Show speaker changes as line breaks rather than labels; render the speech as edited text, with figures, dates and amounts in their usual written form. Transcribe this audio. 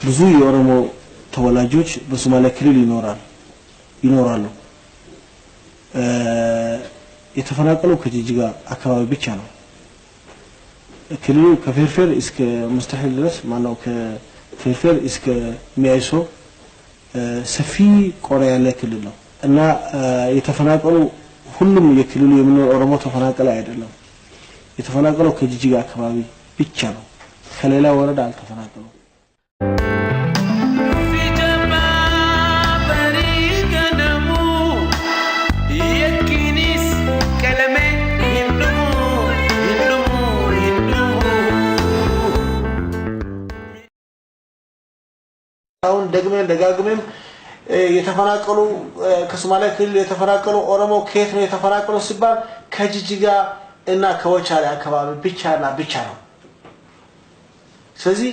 ብዙ የኦሮሞ ተወላጆች በሶማሌ ክልል ይኖራሉ የተፈናቀሉ ከጂጂጋ አካባቢ ብቻ ነው ክልሉ ከፌርፌር እስከ ሙስተሂል ድረስ ማነው ከፌርፌር እስከ ሚያይሶ ሰፊ ቆራ ያለ ክልል ነው እና የተፈናቀሉ ሁሉም የክልሉ የሚኖር ኦሮሞ ተፈናቀለ አይደለም የተፈናቀለው ከጂጂጋ አካባቢ ብቻ ነው ከሌላ ወረዳ አልተፈናቀሉ አሁን ደጋግመን የተፈናቀሉ ከሶማሊያ ክልል የተፈናቀሉ ኦሮሞ ከየት ነው የተፈናቀሉ ሲባል ከጂጂጋ እና ከወቻሌ አካባቢ ብቻ ነው ስለዚህ